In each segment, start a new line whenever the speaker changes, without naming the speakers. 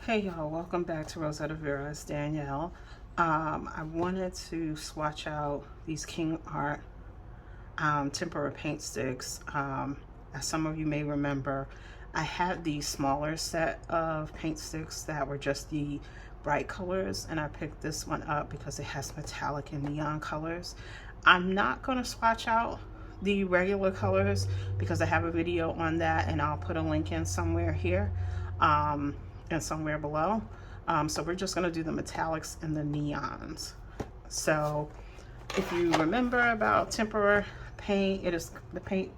Hey y'all, welcome back to Rosetta Vera. It's Danielle. I wanted to swatch out these Kingart Tempera paint sticks. As some of you may remember, I had the smaller set of paint sticks that were just the bright colors, and I picked this one up because it has metallic and neon colors. I'm not going to swatch out the regular colors because I have a video on that, and I'll put a link in somewhere here and somewhere below. So we're just going to do the metallics and the neons. So if you remember about Tempera paint, it is the paint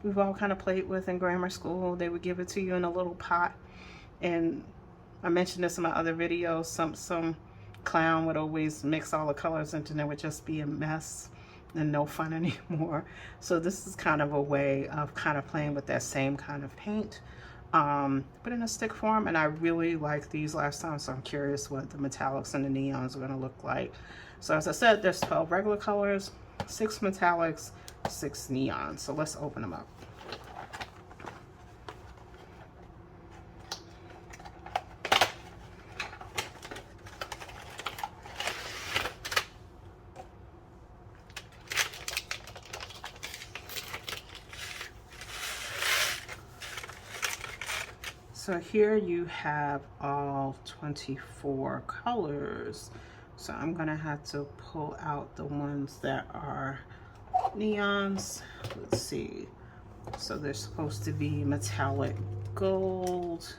we've all kind of played with in grammar school. They would give it to you in a little pot, and I mentioned this in my other videos. Some clown would always mix all the colors into, and it would just be a mess and no fun anymore. So this is kind of a way of kind of playing with that same kind of paint, but in a stick form. And I really like these last time, so I'm curious what the metallics and the neons are going to look like. So as I said, there's 12 regular colors, 6 metallics, 6 neons. So let's open them up. So here you have all 24 colors. So I'm gonna have to pull out the ones that are neons. Let's see. So they're supposed to be metallic gold.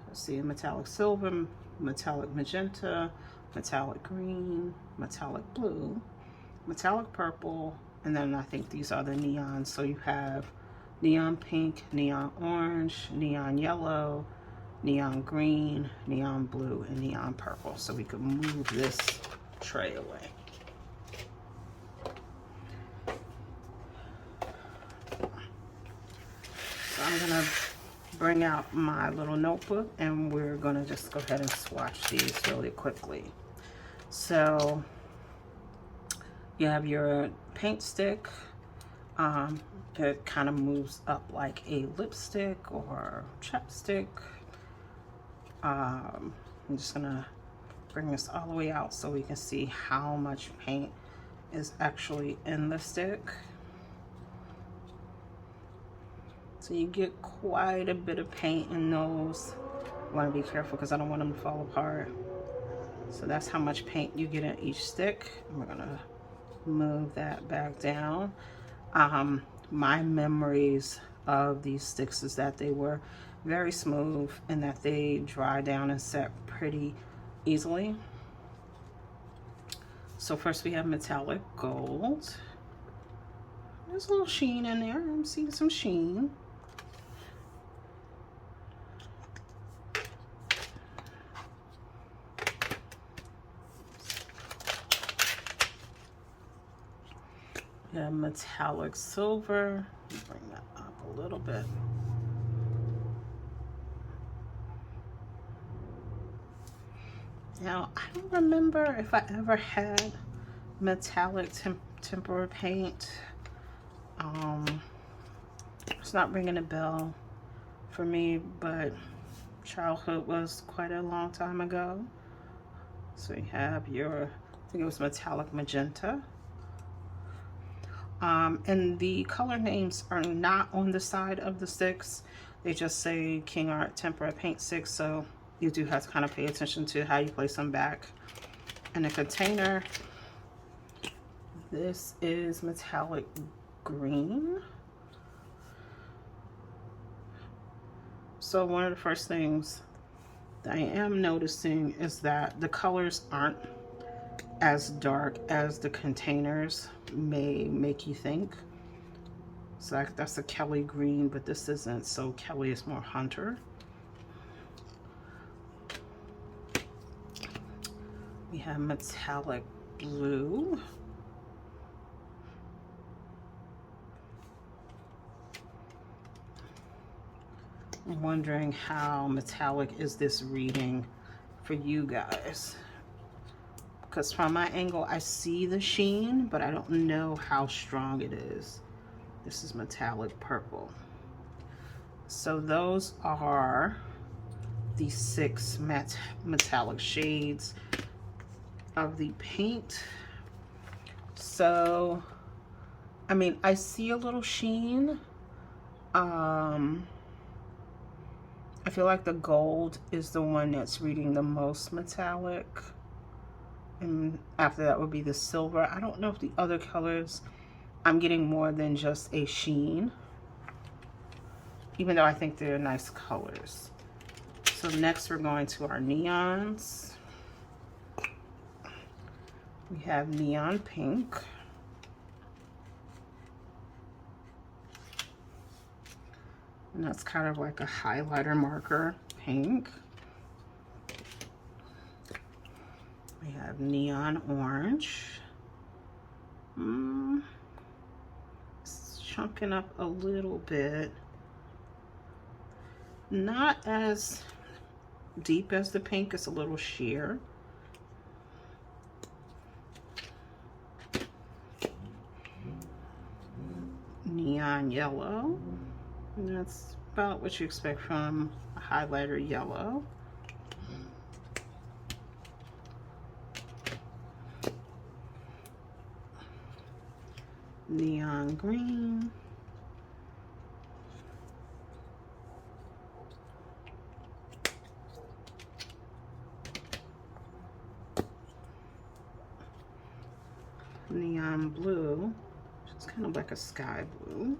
Let's see, metallic silver, metallic magenta, metallic green, metallic blue, metallic purple, and then I think these are the neons. So you have neon pink, neon orange, neon yellow, neon green, neon blue, and neon purple. So we can move this tray away. So I'm gonna bring out my little notebook, and we're gonna just go ahead and swatch these really quickly. So you have your paint stick. It kind of moves up like a lipstick or chapstick. I'm just gonna bring this all the way out so we can see how much paint is actually in the stick. So you get quite a bit of paint in those. I want to be careful because I don't want them to fall apart. So that's how much paint you get in each stick. And we're gonna move that back down. My memories of these sticks is that they were very smooth and that they dry down and set pretty easily. So first we have metallic gold. There's a little sheen in there. I'm seeing some sheen. Yeah, metallic silver. Bring that up a little bit. Now, I don't remember if I ever had metallic tempera paint. It's not ringing a bell for me, but childhood was quite a long time ago. So you have your, I think it was metallic magenta. And the color names are not on the side of the sticks. They just say Kingart Tempera paint sticks, so you do have to kind of pay attention to how you place them back in the container. This is metallic green. So one of the first things that I am noticing is that the colors aren't as dark as the containers may make you think. So that's a Kelly green, but this isn't. So Kelly is more hunter. We have metallic blue. I'm wondering how metallic is this reading for you guys, because from my angle I see the sheen, but I don't know how strong it is. This is metallic purple. So those are these 6 metallic shades of the paint. So, I mean, I see a little sheen. I feel like the gold is the one that's reading the most metallic. And after that would be the silver. I don't know if the other colors, I'm getting more than just a sheen, even though I think they're nice colors. So next we're going to our neons. We have neon pink. And that's kind of like a highlighter marker pink. We have neon orange. It's chunking up a little bit. Not as deep as the pink, it's a little sheer. Neon yellow. And that's about what you expect from a highlighter yellow. Neon green. Neon blue, which is kind of like a sky blue.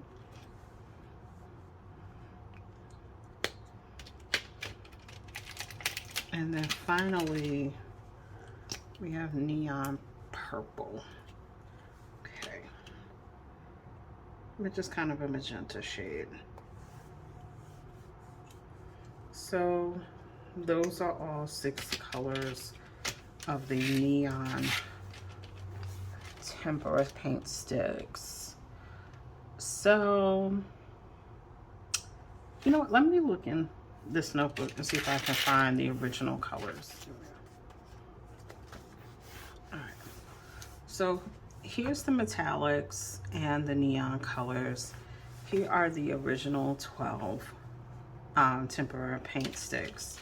And then finally, we have neon purple. Okay. Which is kind of a magenta shade. So those are all 6 colors of the neon Tempera paint sticks. So, you know what, let me look in this notebook and see if I can find the original colors. All right, so here's the metallics and the neon colors. Here are the original 12 Tempera paint sticks.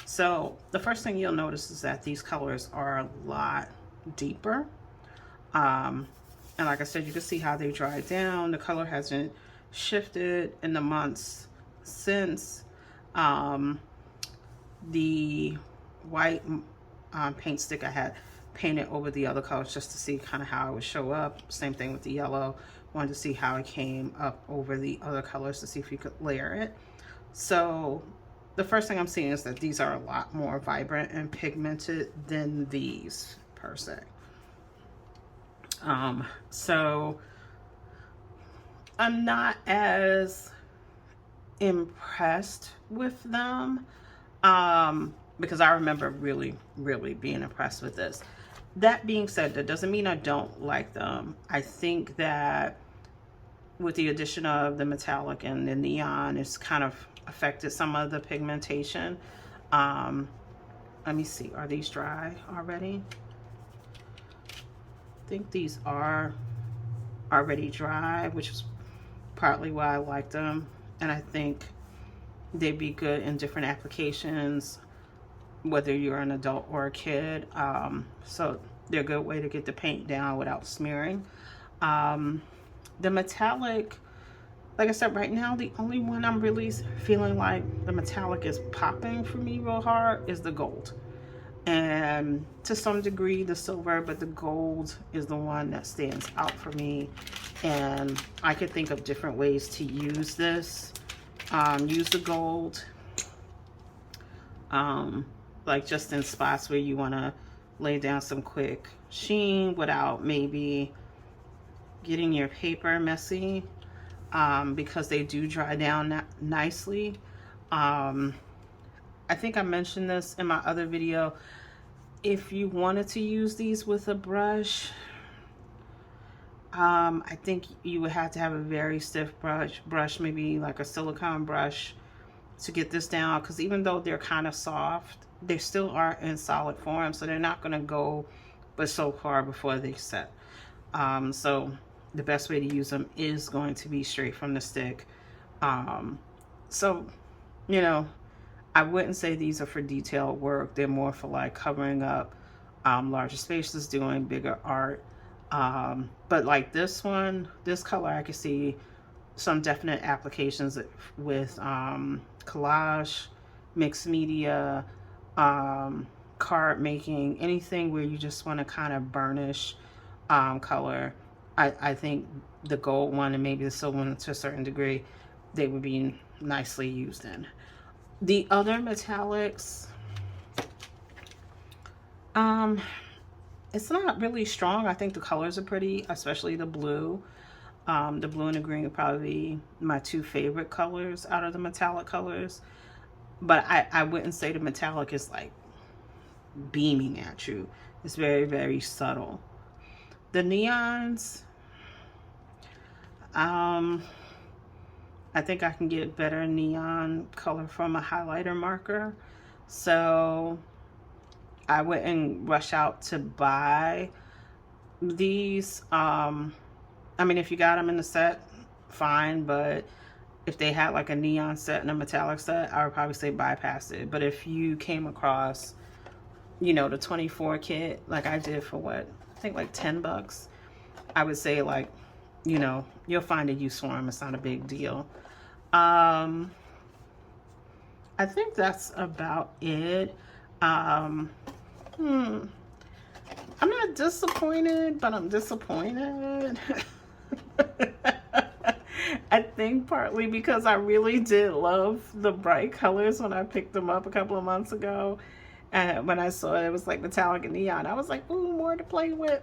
So the first thing you'll notice is that these colors are a lot deeper. And like I said, you can see how they dried down. The color hasn't shifted in the months since. The white paint stick I had painted over the other colors just to see kind of how it would show up. Same thing with the yellow. Wanted to see how it came up over the other colors to see if you could layer it. So the first thing I'm seeing is that these are a lot more vibrant and pigmented than these per se. So I'm not as impressed with them, because I remember really being impressed with this. That being said, that doesn't mean I don't like them. I think that with the addition of the metallic and the neon, it's kind of affected some of the pigmentation. Let me see, are these dry already? I think these are already dry, which is partly why I like them. And I think they'd be good in different applications, whether you're an adult or a kid. So they're a good way to get the paint down without smearing. The metallic, like I said, right now, the only one I'm really feeling like the metallic is popping for me real hard is the gold. And to some degree the silver, but the gold is the one that stands out for me. And I could think of different ways to use this. Use the gold, like just in spots where you want to lay down some quick sheen without maybe getting your paper messy, because they do dry down nicely. I think I mentioned this in my other video. If you wanted to use these with a brush, I think you would have to have a very stiff brush, maybe like a silicone brush, to get this down, because even though they're kind of soft, they still are in solid form, so they're not going to go but so far before they set. So the best way to use them is going to be straight from the stick. So, you know, I wouldn't say these are for detailed work. They're more for like covering up larger spaces, doing bigger art. But like this one, this color, I can see some definite applications with collage, mixed media, card making, anything where you just want to kind of burnish color. I think the gold one and maybe the silver one to a certain degree, they would be nicely used in. The other metallics, it's not really strong. I think the colors are pretty, especially the blue. The blue and the green would probably be my two favorite colors out of the metallic colors. But I wouldn't say the metallic is like beaming at you. It's very, very subtle. The neons, I think I can get better neon color from a highlighter marker. So I wouldn't rush out to buy these. I mean, if you got them in the set, fine. But if they had like a neon set and a metallic set, I would probably say bypass it. But if you came across, you know, the 24 kit, like I did for what, I think like 10 bucks, I would say like, you know, you'll find a use for them. It's not a big deal. I think that's about it. I'm not disappointed, but I'm disappointed. I think partly because I really did love the bright colors when I picked them up a couple of months ago. And when I saw it was like metallic and neon, I was like, ooh, more to play with.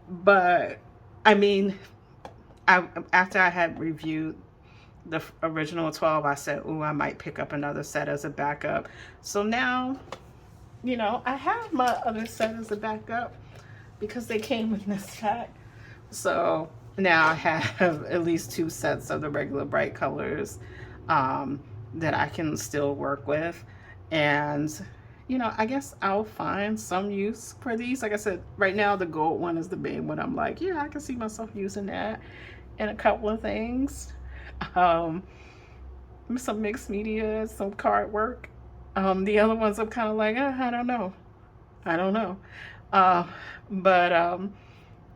But I mean, after I had reviewed the original 12, I said, ooh, I might pick up another set as a backup. So now, you know, I have my other set as a backup because they came in this pack. So now I have at least 2 sets of the regular bright colors that I can still work with. And, you know, I guess I'll find some use for these. Like I said, right now the gold one is the main one. I'm like, yeah, I can see myself using that in a couple of things. Some mixed media, some card work. The other ones I'm kind of like, I don't know. But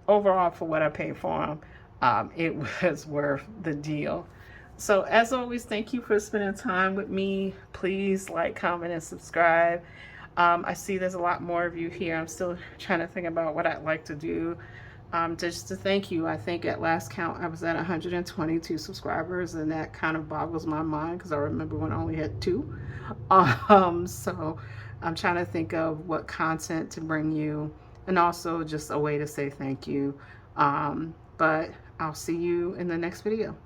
overall, for what I paid for them, it was worth the deal. So as always, thank you for spending time with me. Please like, comment, and subscribe. I see there's a lot more of you here. I'm still trying to think about what I'd like to do. Just to thank you. I think at last count I was at 122 subscribers, and that kind of boggles my mind because I remember when I only had 2. So I'm trying to think of what content to bring you, and also just a way to say thank you. But I'll see you in the next video.